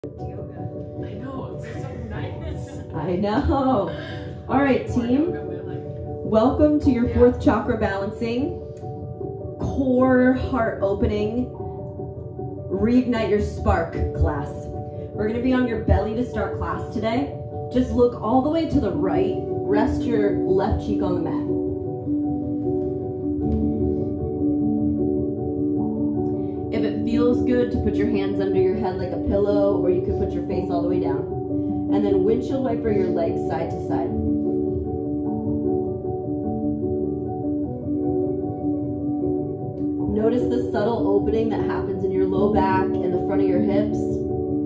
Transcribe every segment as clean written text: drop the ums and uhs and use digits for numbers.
Yoga. I know, it's so nice. I know. All right, team. Welcome to your fourth chakra balancing, core heart opening, reignite your spark class. We're going to be on your belly to start class today. Just look all the way to the right. Rest your left cheek on the mat. If it feels good to put your hands under your head like a pillow, or you can put your face all the way down. And then windshield wiper your legs side to side. Notice the subtle opening that happens in your low back and the front of your hips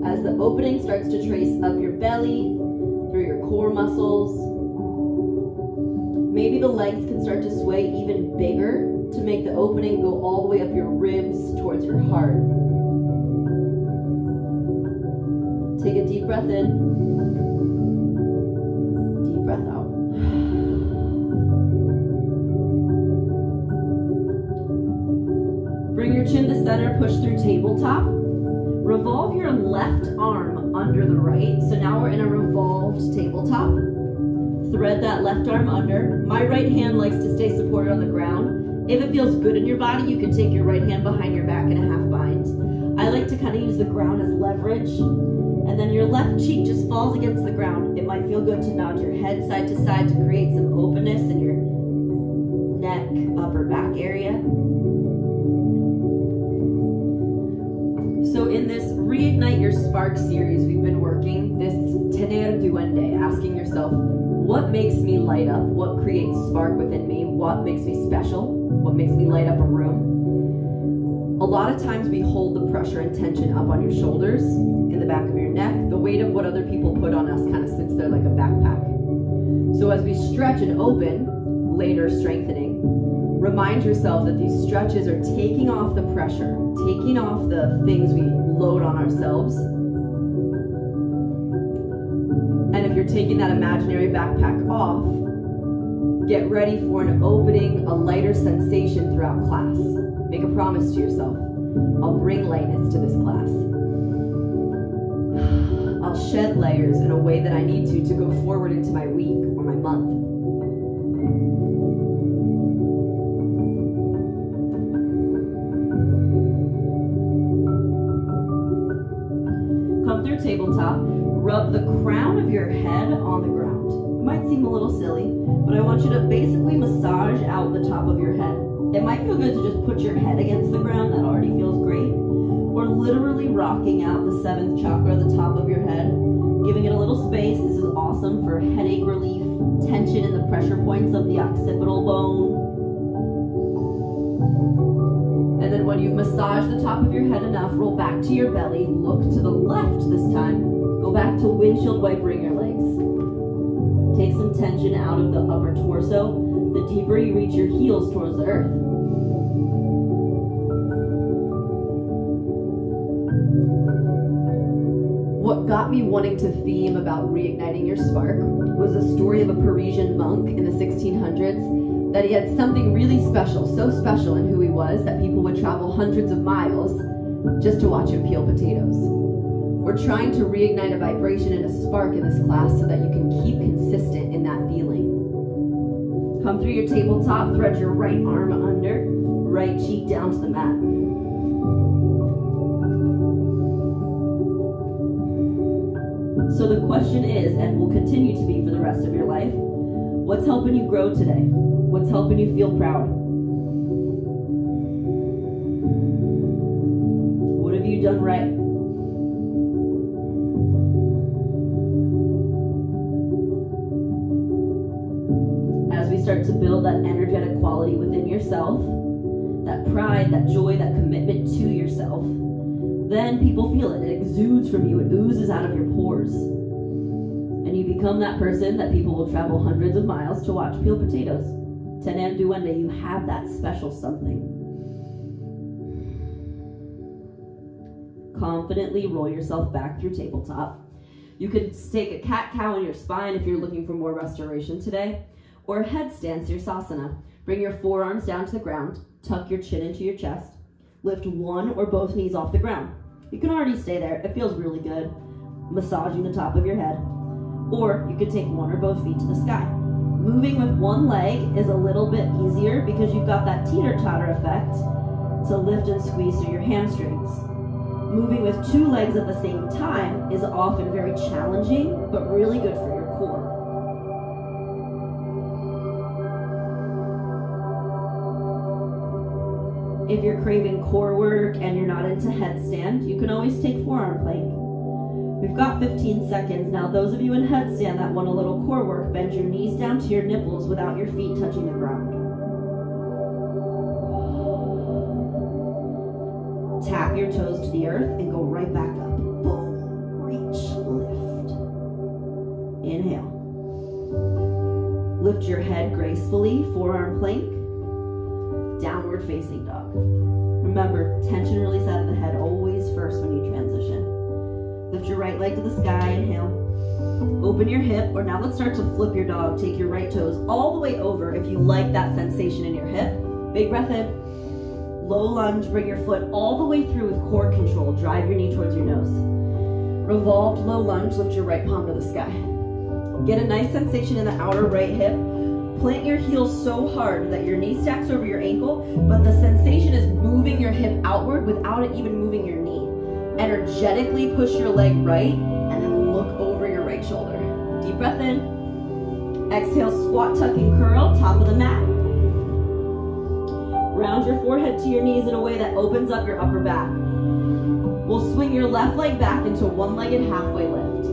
as the opening starts to trace up your belly, through your core muscles. Maybe the legs can start to sway even bigger to make the opening go all the way up your ribs towards your heart. Take a deep breath in, deep breath out. Bring your chin to center, push through tabletop. Revolve your left arm under the right. So now we're in a revolved tabletop. Thread that left arm under. My right hand likes to stay supported on the ground. If it feels good in your body, you can take your right hand behind your back in a half bind. I like to kind of use the ground as leverage. And then your left cheek just falls against the ground. It might feel good to nod your head side to side to create some openness in your neck, upper back area. So in this Reignite Your Spark series, we've been working this tener duende, asking yourself, what makes me light up? What creates spark within me? What makes me special? What makes me light up a room? A lot of times we hold the pressure and tension up on your shoulders, in the back of your neck. The weight of what other people put on us kind of sits there like a backpack. So as we stretch and open, later strengthening, remind yourself that these stretches are taking off the pressure, taking off the things we load on ourselves. And if you're taking that imaginary backpack off, get ready for an opening, a lighter sensation throughout class. Make a promise to yourself. I'll bring lightness to this class. I'll shed layers in a way that I need to go forward into my week or my month. Come through tabletop, rub the crown of your head on the ground. It might seem a little silly, but I want you to basically massage out the top of your head. It might feel good to just put your head against the ground, that already feels great. Or literally rocking out the 7th chakra, the top of your head, giving it a little space. This is awesome for headache relief, tension in the pressure points of the occipital bone. And then when you've massaged the top of your head enough, roll back to your belly, look to the left this time, go back to windshield wipering your legs. Take some tension out of the upper torso. The deeper you reach your heels towards the earth. What got me wanting to theme about reigniting your spark was a story of a Parisian monk in the 1600s that he had something really special, so special in who he was that people would travel hundreds of miles just to watch him peel potatoes. We're trying to reignite a vibration and a spark in this class so that you can keep consistent in that feeling. Come through your tabletop, thread your right arm under, right cheek down to the mat. So the question is, and will continue to be for the rest of your life, what's helping you grow today? What's helping you feel proud? What have you done right? As we start to build that energetic quality within yourself, that pride, that joy, that commitment to yourself, then people feel it. It exudes from you. It oozes out of your pores. And you become that person that people will travel hundreds of miles to watch peel potatoes. Tener duende, you have that special something. Confidently roll yourself back through tabletop. You can take a cat-cow in your spine if you're looking for more restoration today, or a headstand sirsasana. Bring your forearms down to the ground, tuck your chin into your chest, lift one or both knees off the ground. You can already stay there. It feels really good. massaging the top of your head. Or you could take one or both feet to the sky. Moving with one leg is a little bit easier because you've got that teeter-totter effect to lift and squeeze through your hamstrings. Moving with two legs at the same time is often very challenging, but really good for your core. If you're craving core work and you're not into headstand, you can always take forearm plank. We've got 15 seconds. Now, those of you in headstand that want a little core work, bend your knees down to your nipples without your feet touching the ground. Tap your toes to the earth and go right back up. Boom, reach, lift. Inhale. Lift your head gracefully, forearm plank. Downward facing dog. Remember, tension release out of the head always first when you transition. Lift your right leg to the sky, inhale. Open your hip, or now let's start to flip your dog. Take your right toes all the way over if you like that sensation in your hip. Big breath in. Low lunge, bring your foot all the way through with core control. Drive your knee towards your nose. Revolved low lunge, lift your right palm to the sky. Get a nice sensation in the outer right hip. Plant your heels so hard that your knee stacks over your ankle, but the sensation is moving your hip outward without it even moving your knee. Energetically push your leg right, and then look over your right shoulder. Deep breath in. Exhale, squat, tuck, and curl, top of the mat. Round your forehead to your knees in a way that opens up your upper back. We'll swing your left leg back into one-legged halfway lift.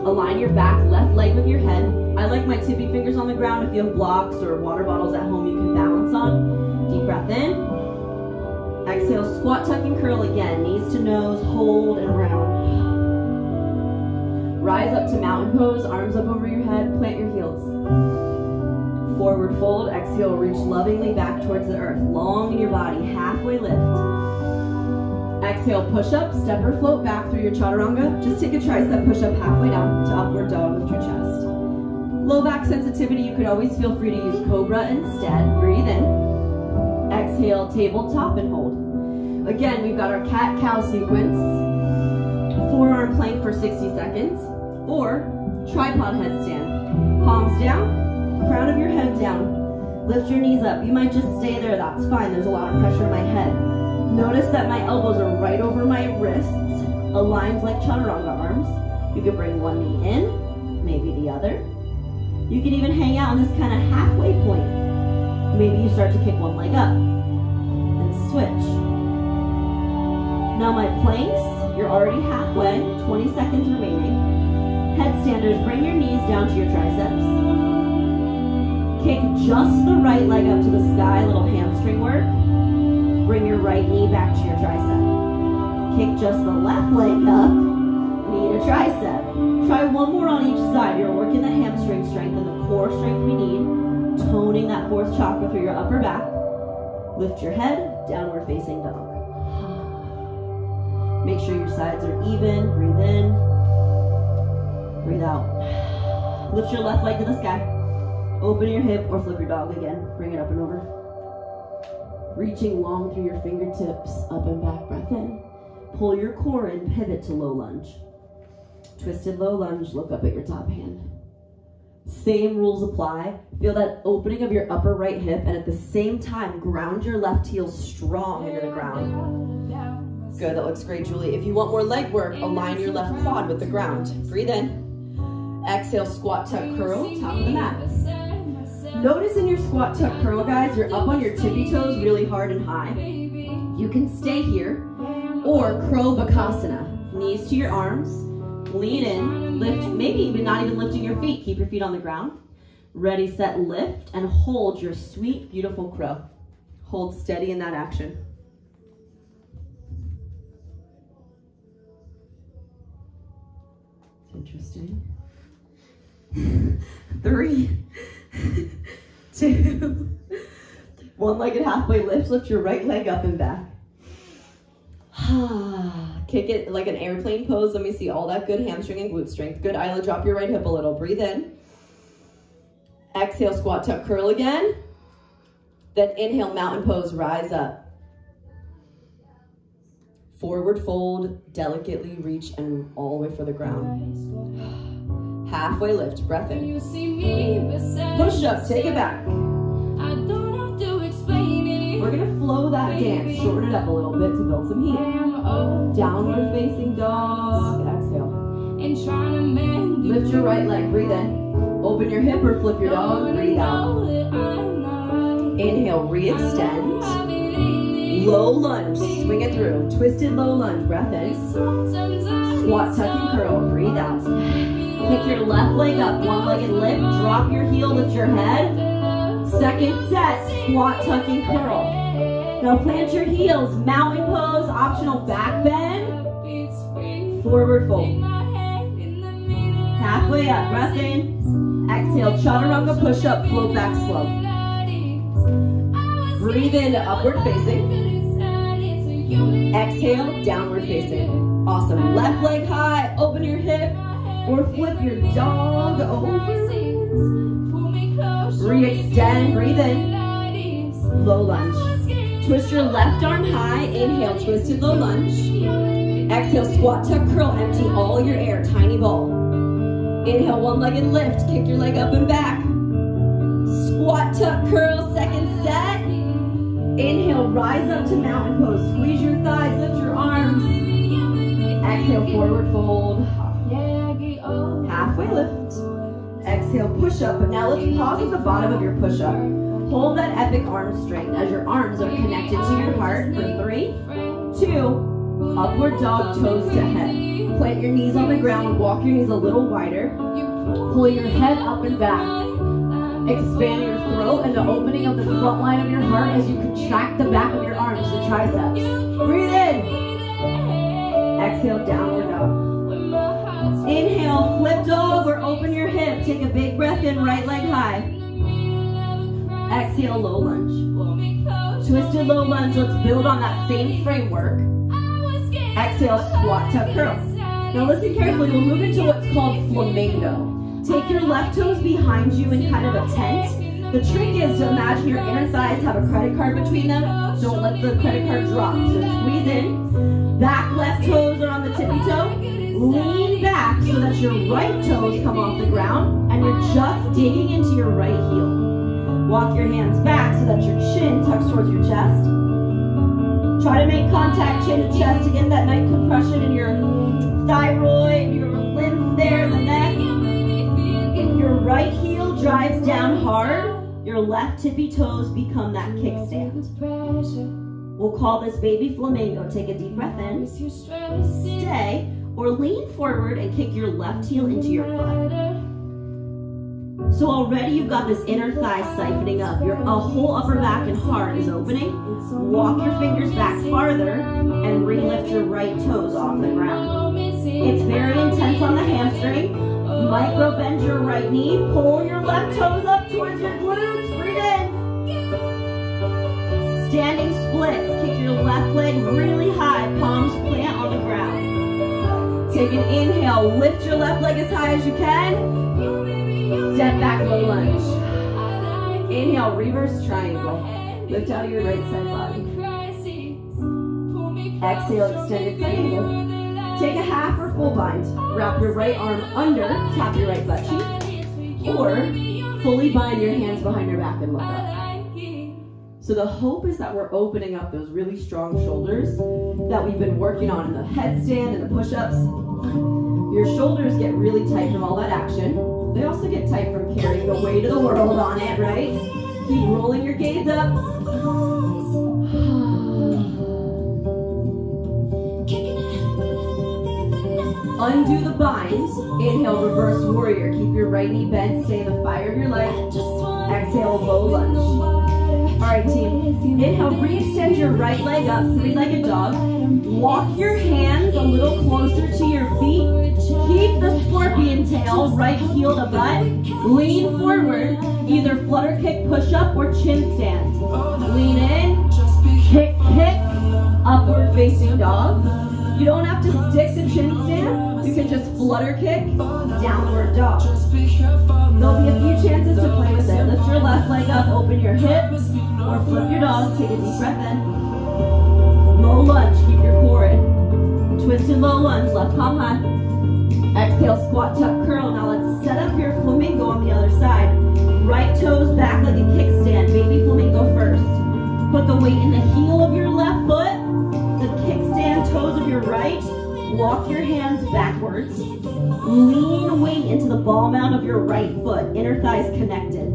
Align your back left leg with your head. I like my tippy fingers on the ground. If you have blocks or water bottles at home you can balance on. Deep breath in. Exhale, squat, tuck, and curl again. Knees to nose, hold and round. Rise up to mountain pose, arms up over your head, plant your heels. Forward fold, exhale, reach lovingly back towards the earth. Long in your body, halfway lift. Exhale, push up, step or float back through your chaturanga. Just take a tricep push up halfway down to upward dog with your chest. Low back sensitivity, you could always feel free to use cobra instead. Breathe in. Exhale, tabletop and hold. Again, we've got our cat-cow sequence. Forearm plank for 60 seconds. Or tripod headstand. Palms down, crown of your head down. Lift your knees up. You might just stay there, that's fine. There's a lot of pressure in my head. Notice that my elbows are right over my wrists, aligned like chaturanga arms. You could bring one knee in, maybe the other. You can even hang out in this kind of halfway point. Maybe you start to kick one leg up and switch. Now my planks, you're already halfway, 20 seconds remaining. Headstanders, bring your knees down to your triceps. Kick just the right leg up to the sky, little hamstring work. Bring your right knee back to your tricep. Kick just the left leg up, knee to tricep. Try one more on each side. You're working the hamstring strength and the core strength we need, toning that fourth chakra through your upper back. Lift your head, downward facing dog. Make sure your sides are even. Breathe in, breathe out. Lift your left leg to the sky. Open your hip or flip your dog again. Bring it up and over. Reaching long through your fingertips, up and back, breath in. Pull your core in, pivot to low lunge. Twisted low lunge, look up at your top hand. Same rules apply. Feel that opening of your upper right hip, and at the same time, ground your left heel strong into the ground. Good, that looks great, Julie. If you want more leg work, align your left quad with the ground. Breathe in. Exhale, squat, tuck, curl, top of the mat. Notice in your squat, tuck, curl, guys, you're up on your tippy toes really hard and high. You can stay here, or crow bakasana. Knees to your arms, lean in, lift, maybe even not even lifting your feet. Keep your feet on the ground. Ready, set, lift, and hold your sweet, beautiful crow. Hold steady in that action. Interesting. 3, 2, one-legged halfway lift. Lift your right leg up and back. Kick it like an airplane pose. Let me see all that good hamstring and glute strength. Good, Isla, drop your right hip a little. Breathe in. Exhale, squat, tuck, curl again. Then inhale, mountain pose, rise up. Forward fold, delicately reach and all the way for the ground. Halfway lift, breath in. Push up, take it back. We're gonna flow that dance, shorten it up a little bit to build some heat. Downward facing dog, exhale. Lift your right leg, breathe in. Open your hip or flip your dog, breathe out. Inhale, re-extend. Low lunge, swing it through. Twisted low lunge, breath in. Squat, tuck and curl, breathe out. Pick your left leg up, one leg and lift. Drop your heel, lift your head. Second set, squat, tuck and curl. Now plant your heels, mountain pose, optional back bend. Forward fold. Halfway up, breath in. Exhale, chaturanga push up, float back slow. Breathe in, upward facing. Exhale, downward facing. Awesome. Left leg high, open your hip, or flip your dog over. Re-extend, breathe in. Low lunge. Twist your left arm high, inhale, twisted low lunge. Exhale, squat, tuck, curl, empty all your air, tiny ball. Inhale, one-legged lift, kick your leg up and back. Squat, tuck, curl, second set. Inhale, rise up to mountain pose. Squeeze your thighs, lift your arms. Exhale, forward fold. Halfway lift. Exhale, push up. But now let's pause at the bottom of your push up. Hold that epic arm strength as your arms are connected to your heart for 3, 2, upward dog, toes to head. Plant your knees on the ground, walk your knees a little wider. Pull your head up and back. Expand your throat and the opening of the front line of your heart as you contract the back of your arms, the triceps. Breathe in. Exhale, downward dog. Inhale, flip dog or open your hip. Take a big breath in, right leg high. Exhale, low lunge. Twisted low lunge, let's build on that same framework. Exhale, squat, tuck, curl. Now listen carefully, we'll move into what's called flamingo. Take your left toes behind you in kind of a tent. The trick is to imagine your inner thighs have a credit card between them. Don't let the credit card drop. So squeeze in. Back left toes are on the tippy toe. Lean back so that your right toes come off the ground and you're just digging into your right heel. Walk your hands back so that your chin tucks towards your chest. Try to make contact chin to chest to get that nice compression in your thyroid, your lymph there, the neck. If your right heel drives down hard, your left tippy toes become that kickstand. We'll call this baby flamingo. Take a deep breath in. Stay or lean forward and kick your left heel into your butt. So already you've got this inner thigh siphoning up. Your whole upper back and heart is opening. Walk your fingers back farther and re-lift your right toes off the ground. It's very intense on the hamstring. Micro bend your right knee. Pull your left toes up towards your glutes. Breathe in. Standing splits. Kick your left leg really high. Palms plant on the ground. Take an inhale. Lift your left leg as high as you can. Step back, low lunge. Inhale, reverse triangle. Lift out of your right side body. Exhale, extended triangle. Take a half or full bind. Wrap your right arm under, tap your right butt cheek. Or fully bind your hands behind your back and look up. So the hope is that we're opening up those really strong shoulders that we've been working on in the headstand and the push-ups. Your shoulders get really tight from all that action. They also get tight from carrying the weight of the world on it, right? Keep rolling your gaze up. Undo the binds. Inhale, reverse warrior. Keep your right knee bent. Stay in the fire of your life. Exhale, low lunge. All right, team. Inhale, re-extend your right leg up, three-legged dog. Walk your hands a little closer to your feet. Keep the scorpion tail, right heel to butt. Lean forward, either flutter kick, push up, or chin stand. Lean in, kick, kick, upward facing dog. You don't have to stick to chin stand. You can just flutter kick, downward dog. There'll be a few chances to play with it. Lift your left leg up, open your hips, or flip your dog. Take a deep breath in. Low lunge, keep your core in. twisted low lunge, left palm high. Exhale, squat, tuck, curl. Now let's set up your flamingo on the other side. Right toes back like a kickstand, baby flamingo first. Put the weight in the heel of your left foot, the kickstand toes of your right. Walk your hands backwards. Lean weight into the ball mount of your right foot, inner thighs connected.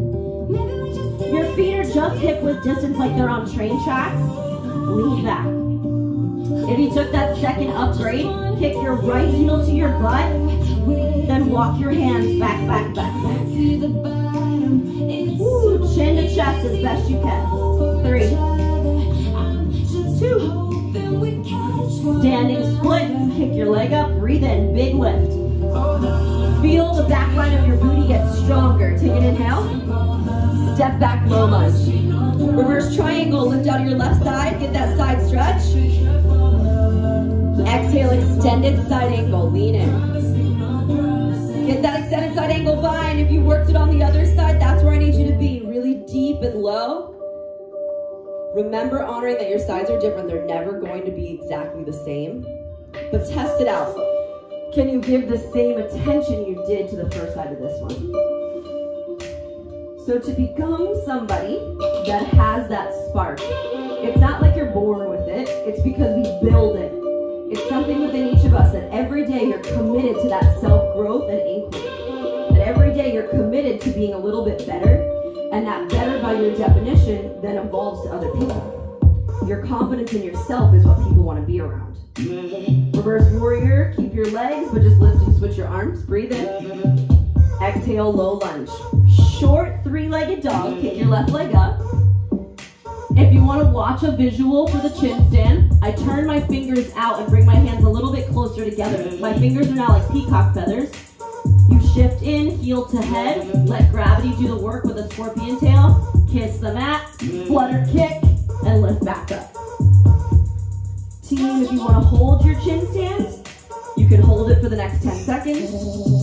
Your feet are just hip width distance like they're on train tracks. Lean back. If you took that second upgrade, kick your right heel to your butt, then walk your hands back, back, back, back. Ooh, chin to chest as best you can. 3, 2. Standing splits, kick your leg up, breathe in, big lift. Feel the back line of your booty get stronger. Take an inhale. Step back, low lunge. Reverse triangle, lift out of your left side, get that side stretch. Exhale, extended side angle, lean in. Get that extended side angle bind. If you worked it on the other side, that's where I need you to be. Really deep and low. Remember honoring that your sides are different. They're never going to be exactly the same. But test it out. Can you give the same attention you did to the first side of this one? So to become somebody that has that spark, it's not like you're born with it. It's because we build it. It's something within each of us that every day you're committed to that self-growth and inquiry. That every day you're committed to being a little bit better. And that better, by your definition, then evolves to other people. Your confidence in yourself is what people want to be around. Reverse warrior, keep your legs, but just lift and switch your arms. Breathe in. Exhale, low lunge. Short three-legged dog, kick your left leg up. If you want to watch a visual for the chin stand, I turn my fingers out and bring my hands a little bit closer together. My fingers are now like peacock feathers. You shift in, heel to head, let gravity do the work with a scorpion tail, kiss the mat, flutter kick, and lift back up. Team, if you want to hold your chin stand, you can hold it for the next 10 seconds.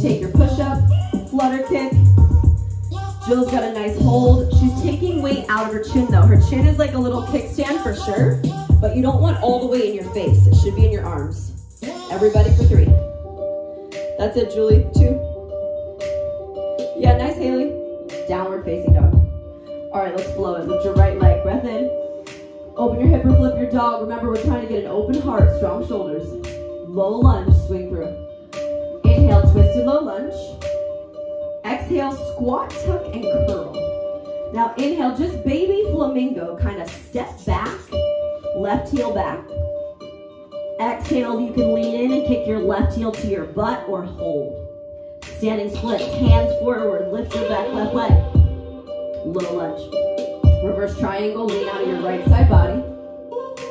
Take your push-up, flutter kick. Jill's got a nice hold. She's taking weight out of her chin though. Her chin is like a little kickstand for sure, but you don't want all the weight in your face. It should be in your arms. Everybody for 3. That's it, Julie. 2. Yeah, nice, Haley. Downward facing dog. All right, let's flow it. Lift your right leg, breath in. Open your hip or flip your dog. Remember, we're trying to get an open heart, strong shoulders. Low lunge, swing through. Inhale, twisted low lunge. Exhale, squat, tuck, and curl. Now inhale, just baby flamingo, kind of step back, left heel back. Exhale, you can lean in and kick your left heel to your butt or hold. Standing split, hands forward, lift your back left leg. Low lunge. Reverse triangle, lean out of your right side body.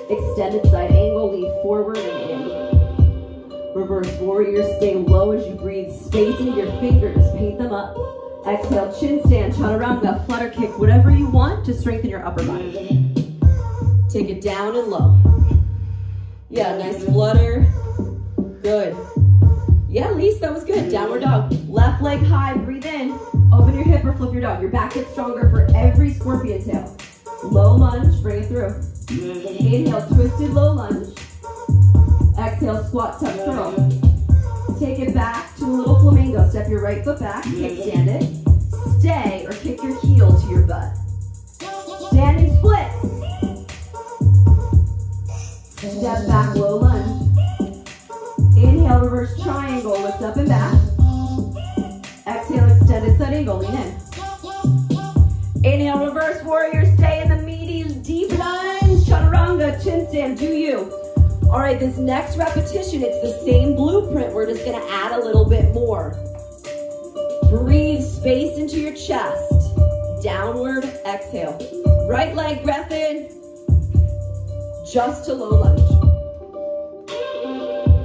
Extended side angle, lean forward and in. Reverse warrior, stay low as you breathe. Space into your fingers, paint them up. Exhale, chin stand, chaturanga, flutter kick, whatever you want to strengthen your upper body. Take it down and low. Yeah, nice flutter. Good. Yeah, Lise, that was good. Downward dog. Left leg high, breathe in. Open your hip or flip your dog. Your back gets stronger for every scorpion tail. Low lunge, bring it through. Inhale, twisted low lunge. Exhale, squat, tuck, curl. Take it back to a little flamingo. Step your right foot back, kickstand it. Stay or kick your heel to your butt. Standing split. Step back, low lunge. Inhale, reverse triangle, lift up and back. Exhale, extended side angle, lean in. Inhale, reverse warrior, stay in the meaty, deep lunge. Chaturanga, chin stand, do you. All right, this next repetition, it's the same blueprint. We're just gonna add a little bit more. Breathe space into your chest. Downward, exhale. Right leg, breath in. Just to low lunge.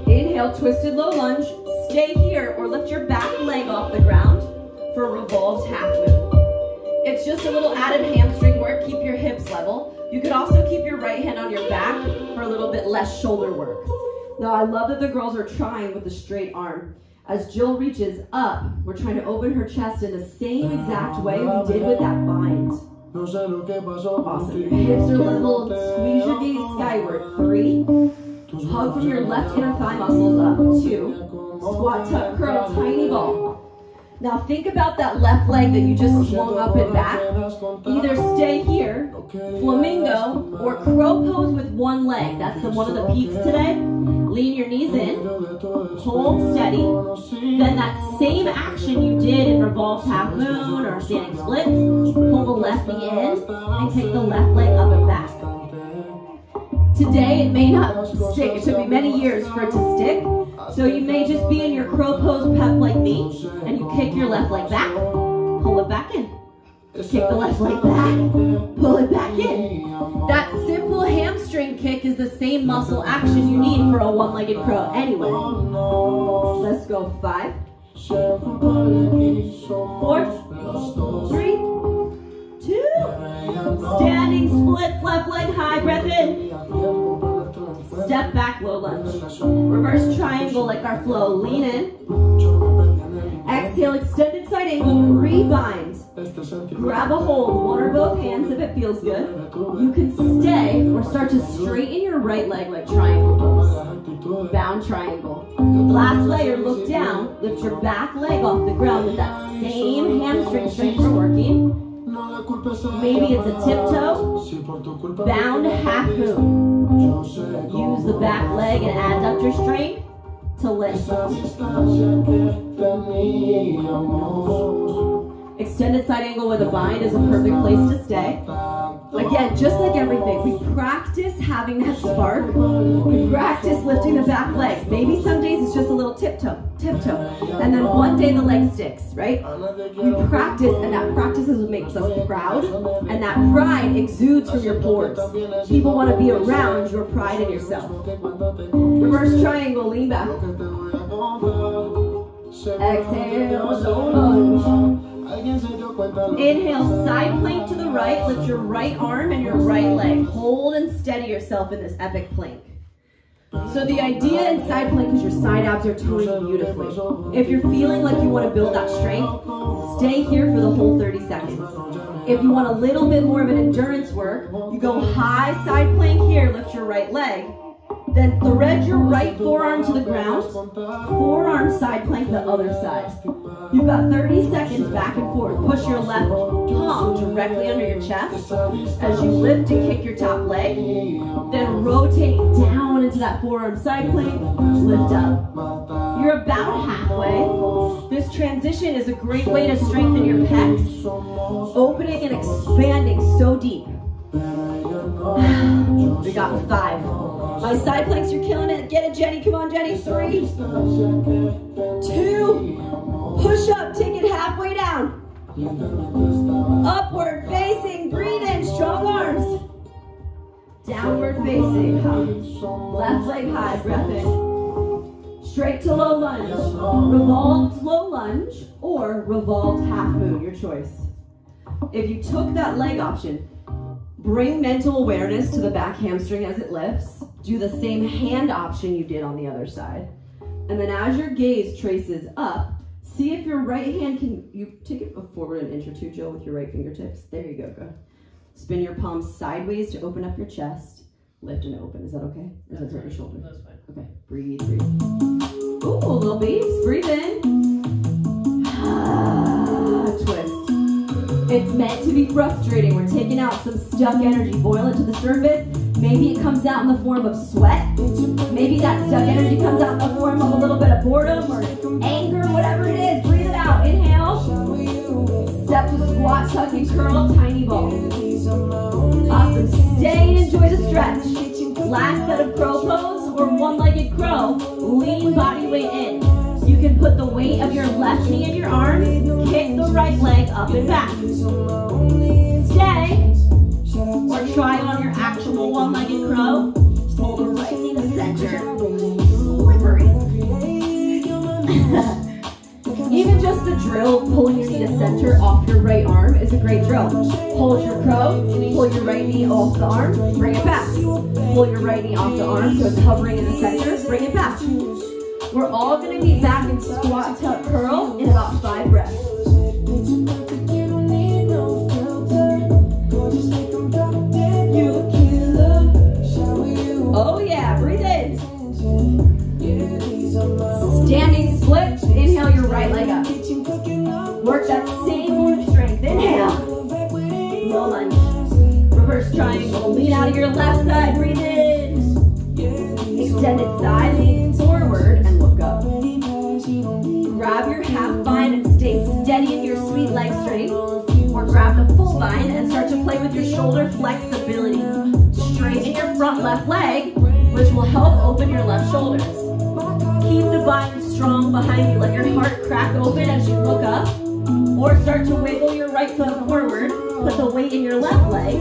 Inhale, twisted low lunge. Stay here or lift your back leg off the ground for a revolved half moon. It's just a little added hamstring work. Keep your hips level. You could also keep your right hand on your back for a little bit less shoulder work. Now, I love that the girls are trying with the straight arm. As Jill reaches up, we're trying to open her chest in the same exact way we did with that bind. Awesome. Your hips are level. Squeeze your gaze skyward. 3, Hug from your left inner thigh muscles up. 2. Squat, tuck, curl, tiny ball. Now think about that left leg that you just swung up and back. Either stay here, flamingo, or crow pose with one leg. That's one of the peaks today. Lean your knees in, hold steady. Then that same action you did in revolved half moon or standing splits, pull the left knee in and take the left leg up and back. Today it may not stick. It took me many years for it to stick. So you may just be in your crow pose pep like me, and you kick your left leg back, pull it back in. Kick the left leg back, pull it back in. That simple hamstring kick is the same muscle action you need for a one-legged crow anyway. Let's go. 5, 4, 3, 2. Standing splits, left leg high, breath in. Step back, low lunge. Reverse triangle like our flow. Lean in. Exhale, extended side angle, rebind. Grab a hold, one or both hands if it feels good. You can stay or start to straighten your right leg like triangle pose. Bound triangle. Last layer, look down. Lift your back leg off the ground with that same hamstring strength we're working. Maybe it's a tiptoe, bound half moon. Use the back leg and adductor strength to lift. Extended side angle with a bind is a perfect place to stay. Again, just like everything, we practice having that spark. We practice lifting the back leg. Maybe some days it's just a little tiptoe, and then one day the leg sticks, right? We practice, and that practice is what makes us proud, and that pride exudes from your pores. People want to be around your pride in yourself. Reverse triangle, lean back. Exhale, low lunge. Inhale, side plank to the right. Lift your right arm and your right leg. Hold and steady yourself in this epic plank. So the idea in side plank is your side abs are toning beautifully. If you're feeling like you want to build that strength, stay here for the whole 30 seconds. If you want a little bit more of an endurance work, you go high side plank here, lift your right leg. Then thread your right forearm to the ground, forearm side plank the other side. You've got 30 seconds back and forth. Push your left palm directly under your chest as you lift and kick your top leg. Then rotate down into that forearm side plank, lift up. You're about halfway. This transition is a great way to strengthen your pecs, opening and expanding so deep. We got 5. My side planks are killing it. Get it, Jenny. Come on, Jenny. 3, 2, push up. Take it halfway down. Upward facing. Breathe in. Strong arms. Downward facing. Left leg high. Breath in. Straight to low lunge. Revolved low lunge or revolved half moon. Your choice. If you took that leg option, bring mental awareness to the back hamstring as it lifts. Do the same hand option you did on the other side. And then as your gaze traces up, see if your right hand can, you take it forward an inch or two, Jill, with your right fingertips. There you go, good. Spin your palms sideways to open up your chest. Lift and open. Is that okay? Or does that hurt your shoulder? That's fine. Okay, breathe, breathe. Ooh, little beeps. Breathe in. Twist. It's meant to be frustrating. We're taking out some stuck energy. Boil it to the surface. Maybe it comes out in the form of sweat. Maybe that stuck energy comes out in the form of a little bit of boredom or anger, whatever it is. Breathe it out. Inhale. Step to squat, tuck, and curl, tiny ball. Awesome. Stay and enjoy the stretch. Last set of crow pose or one-legged crow. Lean body weight in. You can put the weight of your left knee in your arm, kick the right leg up and back. Stay, or try on your actual one-legged crow. Hold the right knee to center. Slippery. Even just the drill, pulling your knee to center off your right arm is a great drill. Hold your crow, pull your right knee off the arm, bring it back. Pull your right knee off the arm so it's hovering in the center, bring it back. We're all going to be back in squat, tuck, curl in about 5 breaths. Oh yeah, breathe in. grab your half vine and stay steady in your sweet leg strength, or grab the full vine and start to play with your shoulder flexibility. Straighten your front left leg, which will help open your left shoulders. Keep the vine strong behind you. Let your heart crack open as you look up, or start to wiggle your right foot forward. Put the weight in your left leg.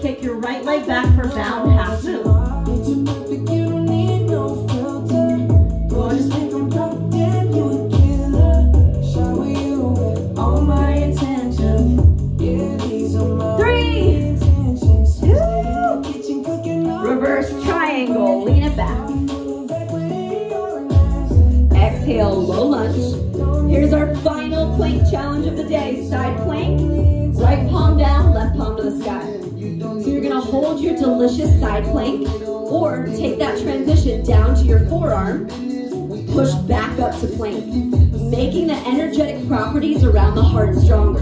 Kick your right leg back for bound half move. Triangle, lean it back. Exhale, low lunge. Here's our final plank challenge of the day. Side plank, right palm down, left palm to the sky. So you're gonna hold your delicious side plank, or take that transition down to your forearm, push back up to plank, making the energetic properties around the heart stronger,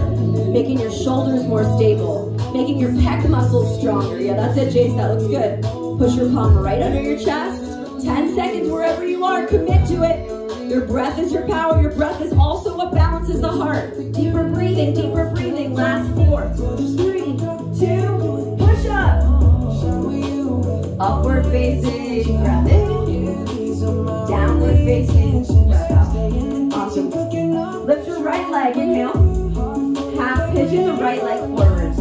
making your shoulders more stable, making your pec muscles stronger. Yeah, that's it, Jace, that looks good. Push your palm right under your chest. 10 seconds wherever you are, commit to it. Your breath is your power. Your breath is also what balances the heart. Deeper breathing, deeper breathing. Last 4, 3, 2, push up. Upward facing, breath in. Downward facing, breath out. Awesome. Lift your right leg, inhale. Half pigeon the right leg forward.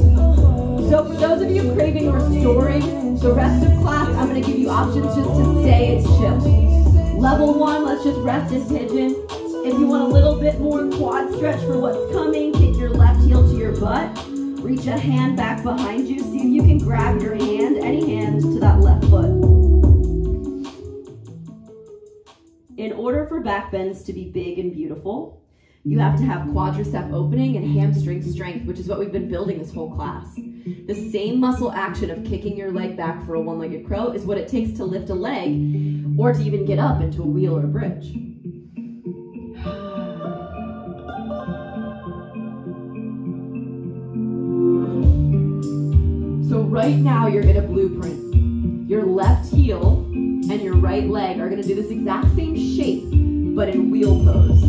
So for those of you craving restoring the rest of class, I'm going to give you options just to stay and chill. Level 1, let's just rest in pigeon. If you want a little bit more quad stretch for what's coming, kick your left heel to your butt. Reach a hand back behind you. See if you can grab your hand, any hand, to that left foot. In order for back bends to be big and beautiful, you have to have quadricep opening and hamstring strength, which is what we've been building this whole class. The same muscle action of kicking your leg back for a one-legged crow is what it takes to lift a leg or to even get up into a wheel or a bridge. So right now you're in a blueprint. Your left heel and your right leg are going to do this exact same shape, but in wheel pose.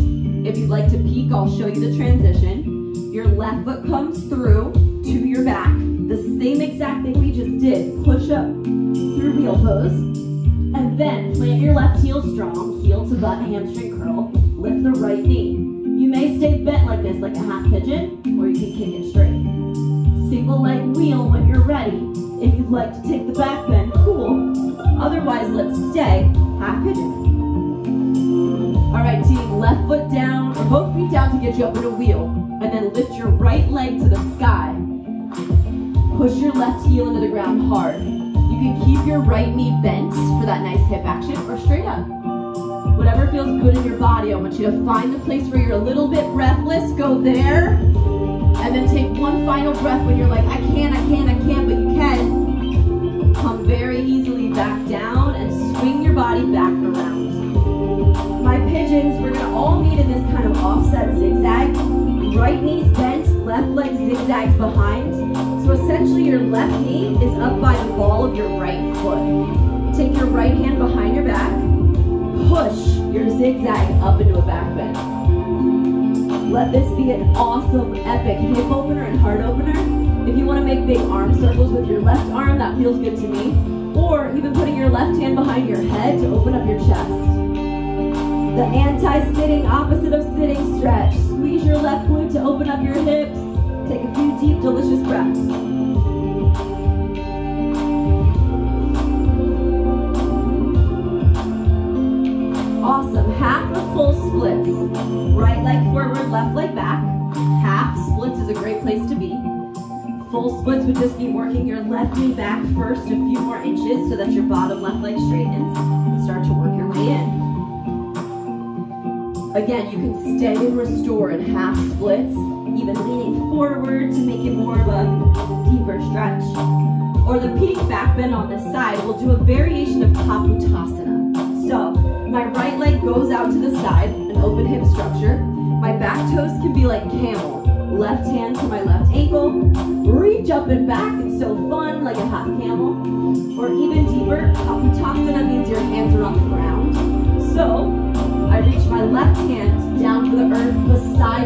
If you'd like to peek, I'll show you the transition. Your left foot comes through to your back. The same exact thing we just did. Push up through wheel pose. And then plant your left heel strong. Heel to butt, hamstring curl. Lift the right knee. You may stay bent like this, like a half pigeon, or you can kick it straight. Single leg wheel when you're ready. If you'd like to take the back bend, cool. Otherwise, let's stay half pigeon. All right, team, left foot down, or both feet down to get you up in a wheel. And then lift your right leg to the sky. Push your left heel into the ground hard. You can keep your right knee bent for that nice hip action, or straight up. Whatever feels good in your body, I want you to find the place where you're a little bit breathless, go there. And then take one final breath when you're like, I can't, but you can. Come very easily back down and swing your body back around. My pigeons, we're gonna all meet in this kind of offset zigzag. Right knee's bent, left leg zigzags behind. So essentially your left knee is up by the ball of your right foot. Take your right hand behind your back, push your zigzag up into a back bend. Let this be an awesome, epic hip opener and heart opener. If you want to make big arm circles with your left arm, that feels good to me. Or even putting your left hand behind your head to open up your chest. The anti-sitting, opposite of sitting stretch. Squeeze your left glute to open up your hips. Take a few deep, delicious breaths. Awesome, half or full splits. Right leg forward, left leg back. Half splits is a great place to be. Full splits would just be working your left knee back first a few more inches so that your bottom left leg straightens and start to work your way in. Again, you can stay and restore in half splits, even leaning forward to make it more of a deeper stretch. Or the peak back bend on this side, we'll do a variation of Kapotasana. So, my right leg goes out to the side, an open hip structure. My back toes can be like camel. Left hand to my left ankle, reach up and back, it's so fun, like a half camel. Or even deeper, Kapotasana means your hands are on the ground. So, I reach my left hand down for the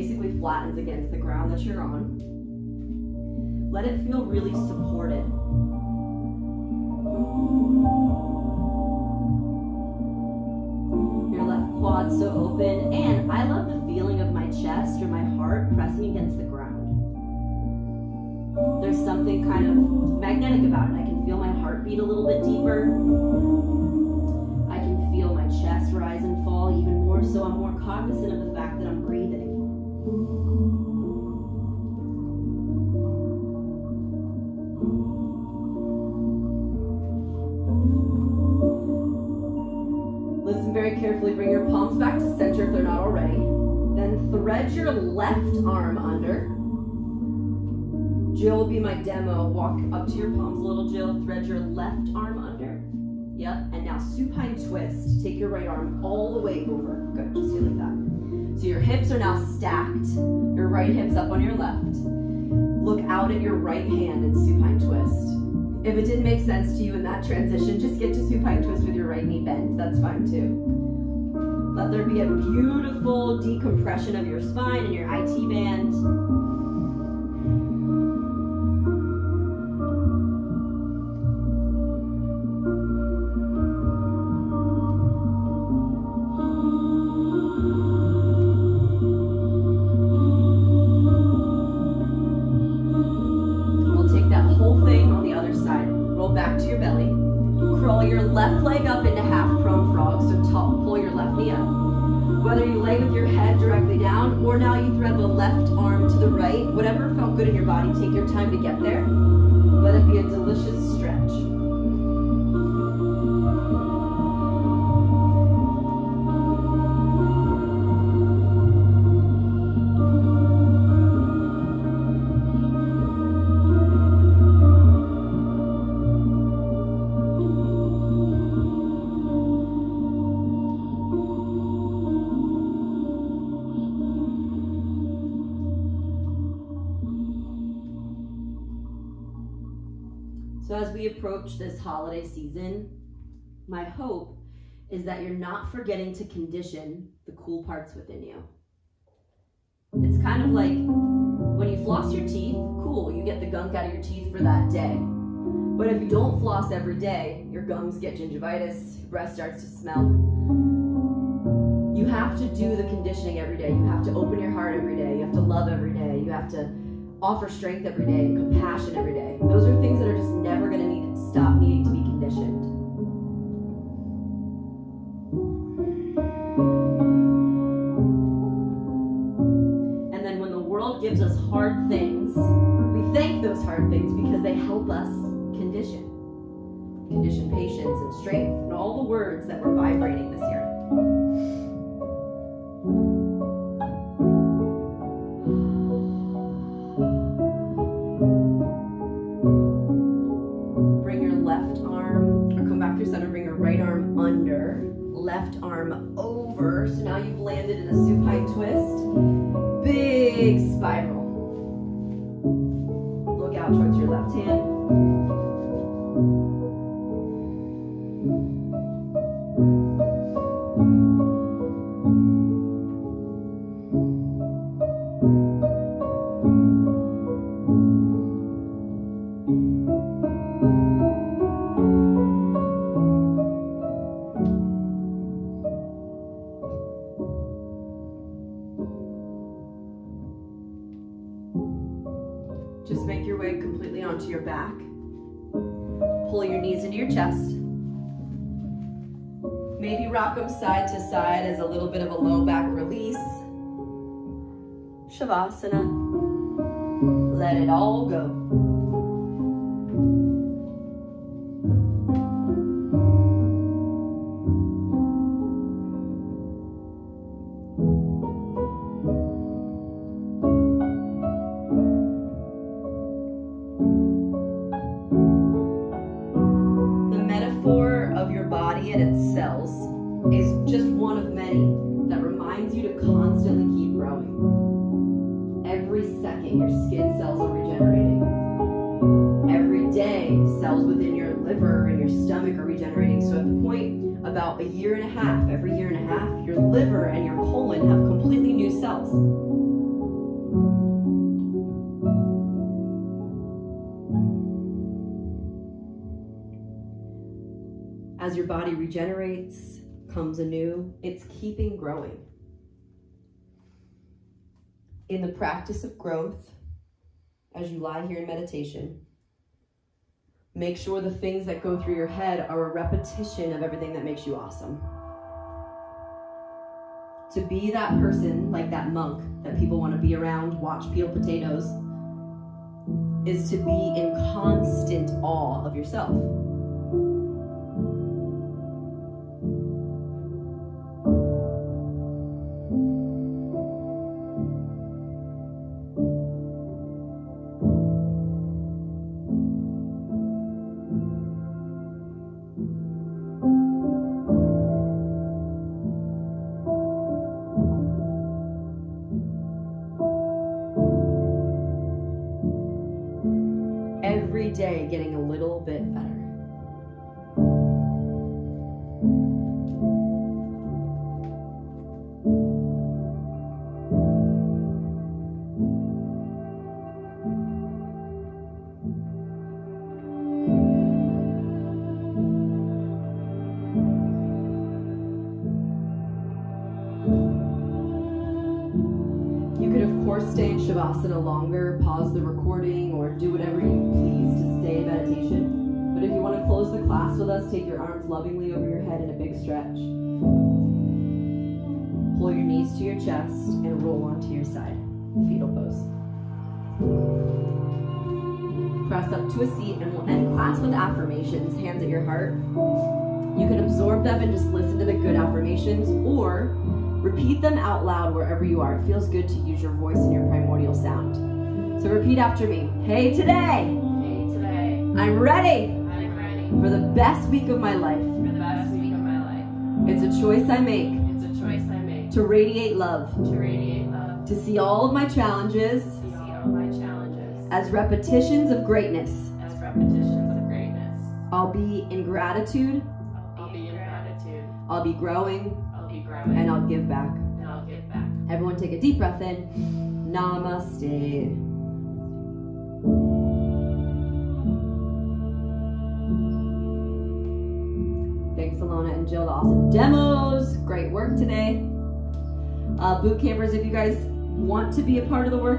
basically flattens against the ground that you're on. Let it feel really supported. Your left quad so open, and I love the feeling of my chest or my heart pressing against the ground. There's something kind of magnetic about it. I can feel my heart beat a little bit deeper. I can feel my chest rise and fall even more, so I'm more cognizant of the fact that I'm breathing. Listen very carefully. Bring your palms back to center if they're not already. Then thread your left arm under. Jill will be my demo. Walk up to your palms a little, Jill. Thread your left arm under. Yep. And now supine twist. Take your right arm all the way over. Good. Just do like that. So your hips are now stacked. Your right hip's up on your left. Look out at your right hand in supine twist. If it didn't make sense to you in that transition, just get to supine twist with your right knee bent. That's fine too. Let there be a beautiful decompression of your spine and your IT band. Left leg up into half prone frog, so pull your left knee up. Whether you lay with your head directly down, or now you thread the left arm to the right, whatever felt good in your body, take your time to get there. Let it be a delicious stretch. So as we approach this holiday season, my hope is that you're not forgetting to condition the cool parts within you. It's kind of like when you floss your teeth, cool, you get the gunk out of your teeth for that day. But if you don't floss every day, your gums get gingivitis, your breath starts to smell. You have to do the conditioning every day. You have to open your heart every day. You have to love every day. You have to offer strength every day and compassion every day. Those are things that are just never going to stop needing to be conditioned. And then when the world gives us hard things, we thank those hard things because they help us condition. Condition patience and strength and all the words that we're vibrating this year. Left arm over, so now you've landed in a supine twist. Big spiral. Look out towards your left hand. Just make your way completely onto your back. Pull your knees into your chest. Maybe rock them side to side as a little bit of a low back release. Shavasana. Let it all go. Is just one of many that reminds you to constantly keep growing. Every second your skin cells are regenerating. Every day cells within your liver and your stomach are regenerating. So at the point about a year and a half, every year and a half, your liver and your colon have completely new cells. your body regenerates, comes anew, it's keeping growing. In the practice of growth, as you lie here in meditation, make sure the things that go through your head are a repetition of everything that makes you awesome. To be that person, like that monk that people want to be around, watch peel potatoes, is to be in constant awe of yourself. Every day getting a little bit better. You could, of course, stay in Shavasana longer, pause the recording, or do whatever you please to stay in meditation. But if you want to close the class with us, take your arms lovingly over your head in a big stretch. Pull your knees to your chest and roll onto your side. Fetal pose. Press up to a seat, and we'll end class with affirmations, hands at your heart. You can absorb them and just listen to the good affirmations, or repeat them out loud wherever you are. It feels good to use your voice and your primordial sound. So repeat after me. Hey today! Hey today. I'm ready I'm ready for the best week of my life. for the best week of my life. It's a choice I make It's a choice I make to radiate love, to radiate love, to see all of my challenges to see all my challenges as repetitions of greatness. as repetitions of greatness. I'll be in gratitude, I'll be in gratitude. I'll be growing, I'll be growing. and I'll give back. And I'll give back. Everyone take a deep breath in. Namaste. Thanks, Alona and Jill. Awesome demos. Great work today. Boot campers, if you guys want to be a part of the workout,